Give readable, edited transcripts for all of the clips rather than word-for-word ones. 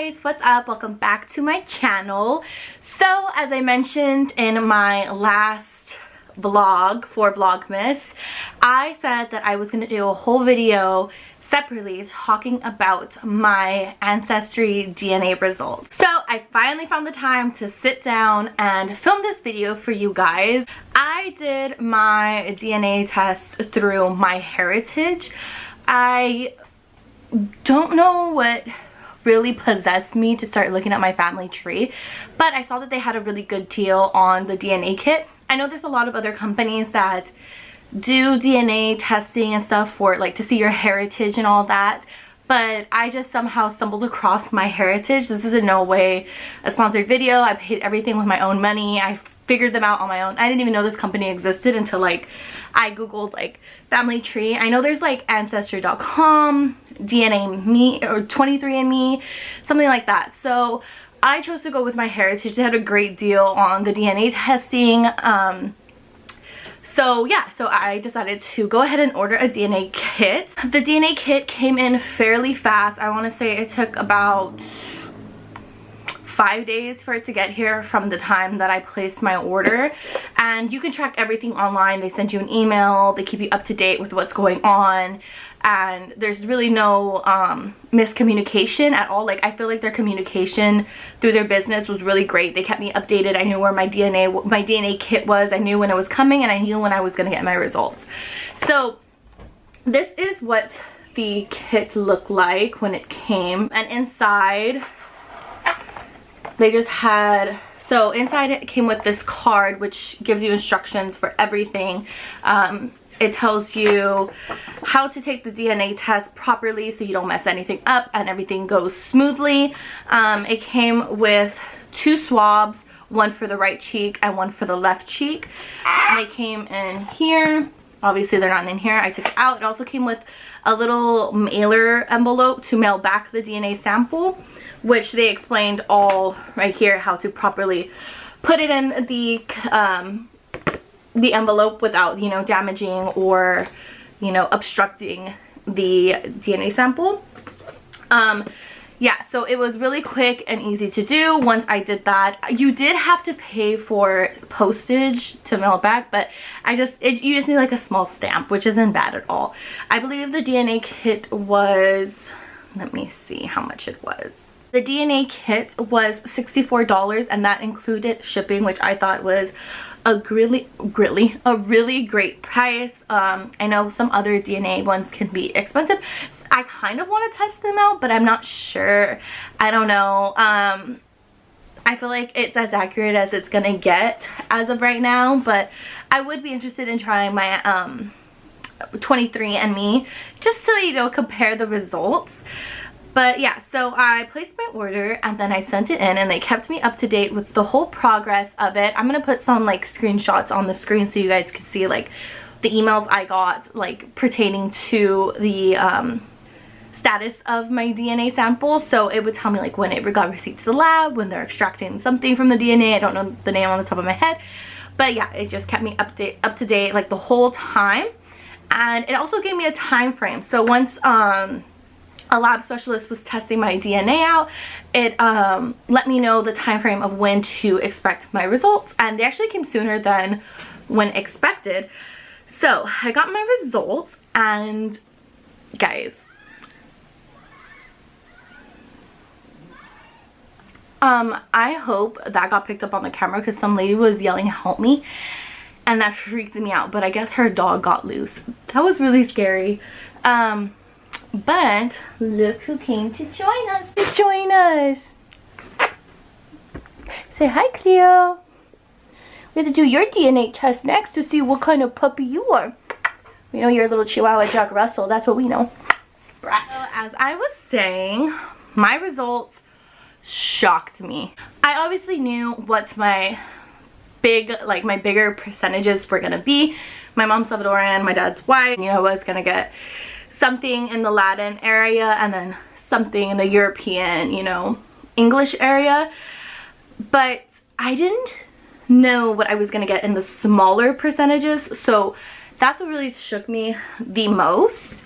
guys, what's up? Welcome back to my channel. So as I mentioned in my last vlog for Vlogmas, I said that I was going to do a whole video separately talking about my ancestry DNA results. So I finally found the time to sit down and film this video for you guys. I did my DNA test through MyHeritage. I don't know what really possessed me to start looking at my family tree, but I saw that they had a really good deal on the DNA kit. I know there's a lot of other companies that do DNA testing and stuff for like to see your heritage and all that, but I just somehow stumbled across MyHeritage. This is in no way a sponsored video. I paid everything with my own money. I figured them out on my own. I didn't even know this company existed until like I googled like family tree. I know there's like ancestry.com, DNA Me, or 23andMe, something like that. So I chose to go with MyHeritage. They had a great deal on the DNA testing. So yeah, so I decided to go ahead and order a DNA kit. The DNA kit came in fairly fast. I want to say it took about 5 days for it to get here from the time that I placed my order, and you can track everything online. They send you an email, they keep you up to date with what's going on, and there's really no miscommunication at all. Like, I feel like their communication through their business was really great. They kept me updated. I knew where my DNA kit was. I knew when it was coming, and I knew when I was gonna get my results. So this is what the kit looked like when it came, and inside they just had, so inside it came with this card which gives you instructions for everything. It tells you how to take the DNA test properly so you don't mess anything up and everything goes smoothly. It came with 2 swabs, one for the right cheek and one for the left cheek. And they came in here. Obviously they're not in here. I took it out. It also came with a little mailer envelope to mail back the DNA sample, which they explained all right here, how to properly put it in the envelope without, you know, damaging or, you know, obstructing the DNA sample. Yeah, so it was really quick and easy to do. Once I did that, you did have to pay for postage to mail back, but you just need like a small stamp, which isn't bad at all. I believe the DNA kit was, let me see how much it was. The DNA kit was $64, and that included shipping, which I thought was a really great price. I know some other DNA ones can be expensive. I kind of want to test them out, but I'm not sure. I don't know. I feel like it's as accurate as it's gonna get as of right now, but I would be interested in trying my 23andMe just to, you know, compare the results. But yeah, so I placed my order and then I sent it in, and they kept me up to date with the whole progress of it. I'm gonna put some like screenshots on the screen so you guys can see like the emails I got like pertaining to the status of my DNA sample. So it would tell me like when it got received to the lab, when they're extracting something from the DNA. I don't know the name on the top of my head, but yeah, it just kept me up to date like the whole time. And it also gave me a time frame. So once a lab specialist was testing my DNA out, it let me know the time frame of when to expect my results, and they actually came sooner than when expected. So I got my results, and guys, I hope that got picked up on the camera because some lady was yelling help me, and that freaked me out. But I guess her dog got loose. That was really scary. But look who came to join us. Say hi, Cleo. We have to do your DNA test next to see what kind of puppy you are. We know you're a little Chihuahua Jack Russell. That's what we know. Brat. So, as I was saying, my results shocked me. I obviously knew what my bigger percentages were gonna be. My mom's Salvadoran, my dad's white. I knew I was gonna get something in the Latin area and then something in the European, you know, English area, but I didn't know what I was gonna get in the smaller percentages. So that's what really shook me the most.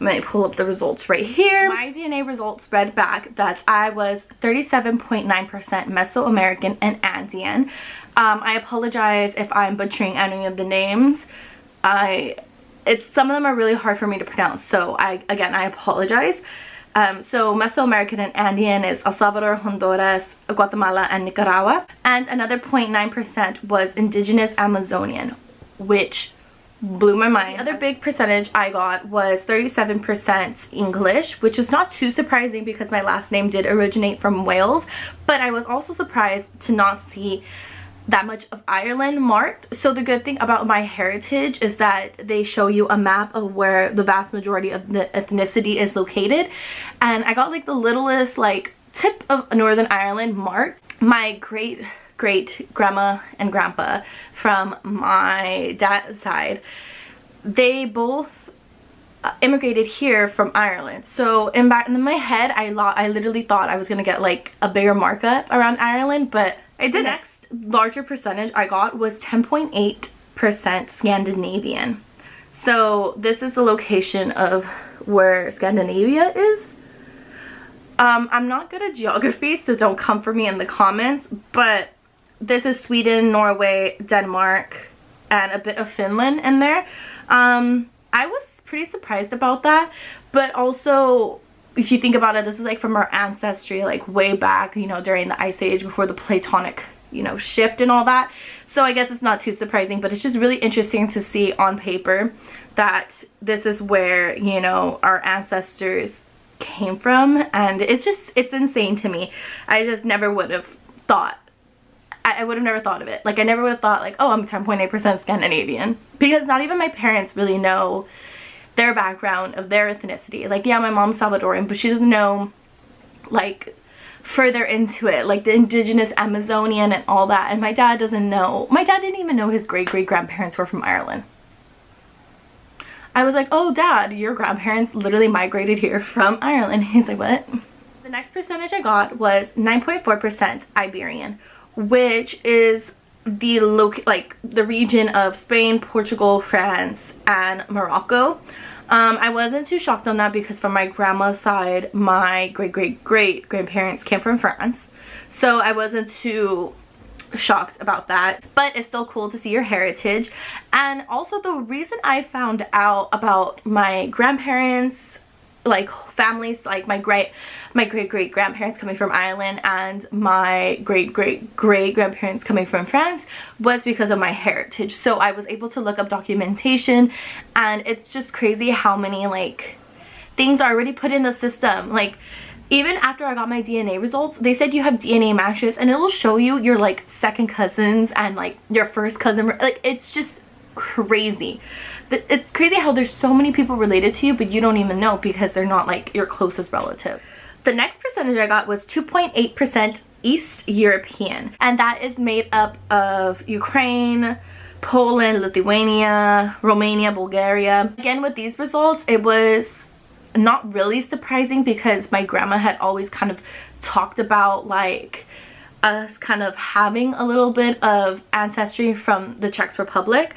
me pull up the results right here. My DNA results read back that I was 37.9% Mesoamerican and Andean. I apologize if I'm butchering any of the names. Some of them are really hard for me to pronounce, so I apologize. So Mesoamerican and Andean is El Salvador, Honduras, Guatemala, and Nicaragua. And another 0.9% was indigenous Amazonian, which blew my mind. The other big percentage I got was 37% English, which is not too surprising because my last name did originate from Wales, but I was also surprised to not see that much of Ireland marked. So the good thing about MyHeritage is that they show you a map of where the vast majority of the ethnicity is located, and I got like the littlest like tip of Northern Ireland marked. My great grandma and grandpa from my dad's side, they both immigrated here from Ireland. So in my head, I literally thought I was gonna get like a bigger markup around Ireland, but I didn't. The next larger percentage I got was 10.8% Scandinavian. So this is the location of where Scandinavia is. I'm not good at geography, so don't come for me in the comments, but this is Sweden, Norway, Denmark, and a bit of Finland in there. I was pretty surprised about that, but also if you think about it, this is like from our ancestry, like way back, you know, during the Ice Age, before the Platonic, you know, shift and all that. So I guess it's not too surprising, but it's just really interesting to see on paper that this is where, you know, our ancestors came from, and it's insane to me. I just never would have thought, I would have never thought of it. Like I never would have thought like, oh, I'm 10.8% Scandinavian, because not even my parents really know their background of their ethnicity. Like, yeah, my mom's Salvadorian, but she doesn't know like further into it, like the indigenous Amazonian and all that. And my dad doesn't know. My dad didn't even know his great-great-grandparents were from Ireland. I was like, oh dad, your grandparents literally migrated here from Ireland. He's like, what? The next percentage I got was 9.4% Iberian, which is the region of Spain, Portugal, France, and Morocco. I wasn't too shocked on that because from my grandma's side, my great-great-great-grandparents came from France. So I wasn't too shocked about that, but it's still cool to see your heritage. And also the reason I found out about my grandparents, like families, like my great-great-grandparents coming from Ireland and my great-great-great-grandparents coming from France, was because of MyHeritage. So I was able to look up documentation, and it's just crazy how many like things are already put in the system. Like even after I got my DNA results, they said you have DNA matches, and it'll show you your like second cousins and like your first cousin. Like it's just crazy. But it's crazy how there's so many people related to you, but you don't even know because they're not like your closest relatives. The next percentage I got was 2.8% East European, and that is made up of Ukraine, Poland, Lithuania, Romania, Bulgaria. Again, with these results, it was not really surprising because my grandma had always kind of talked about like us kind of having a little bit of ancestry from the Czech Republic.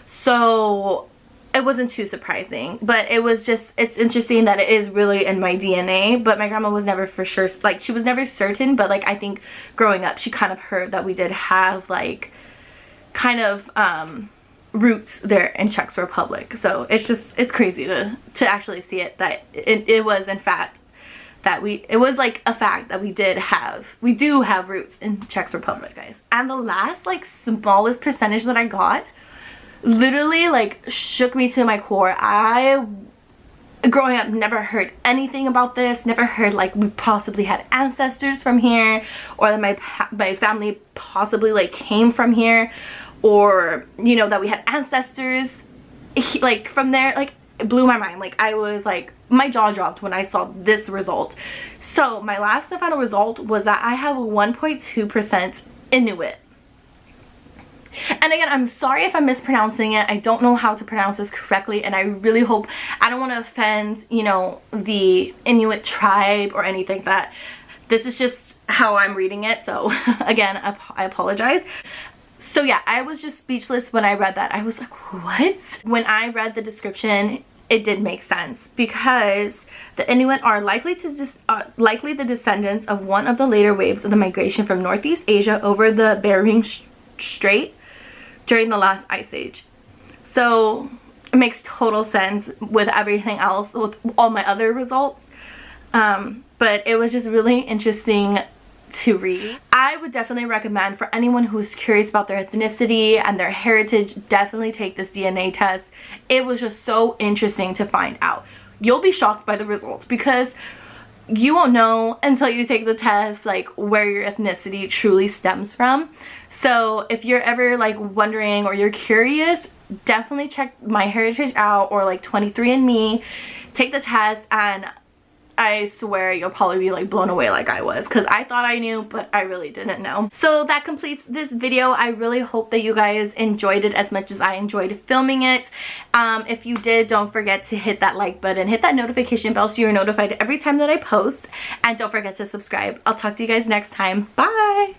So it wasn't too surprising, but it was just, it's interesting that it is really in my DNA. But my grandma was never for sure, like she was never certain, but like I think growing up she kind of heard that we did have like kind of roots there in Czech Republic. So it's just, it's crazy to actually see it, that it was in fact that it was like a fact that we do have roots in Czech Republic, guys. And the last like smallest percentage that I got literally like shook me to my core. I, growing up, never heard anything about this, never heard like we possibly had ancestors from here, or that my family possibly like came from here, or you know that we had ancestors like from there. Like it blew my mind. Like I was like, my jaw dropped when I saw this result. So my last and final result was that I have 1.2% Inuit. And again, I'm sorry if I'm mispronouncing it. I don't know how to pronounce this correctly, and I really hope I don't want to offend, you know, the Inuit tribe or anything like that. This is just how I'm reading it, so again, I apologize. So yeah, I was just speechless when I read that. I was like, what? When I read the description, it did make sense, because the Inuit are likely the descendants of one of the later waves of the migration from Northeast Asia over the Bering Strait during the last ice age. So it makes total sense with everything else, with all my other results. But it was just really interesting to read. I would definitely recommend, for anyone who's curious about their ethnicity and their heritage, definitely take this DNA test. It was just so interesting to find out. You'll be shocked by the results, because you won't know until you take the test like where your ethnicity truly stems from. So if you're ever like wondering, or you're curious, definitely check MyHeritage out, or like 23andMe. Take the test, and I swear you'll probably be like blown away like I was, because I thought I knew, but I really didn't know. So that completes this video. I really hope that you guys enjoyed it as much as I enjoyed filming it. If you did, don't forget to hit that like button, hit that notification bell so you're notified every time that I post, and don't forget to subscribe. I'll talk to you guys next time. Bye!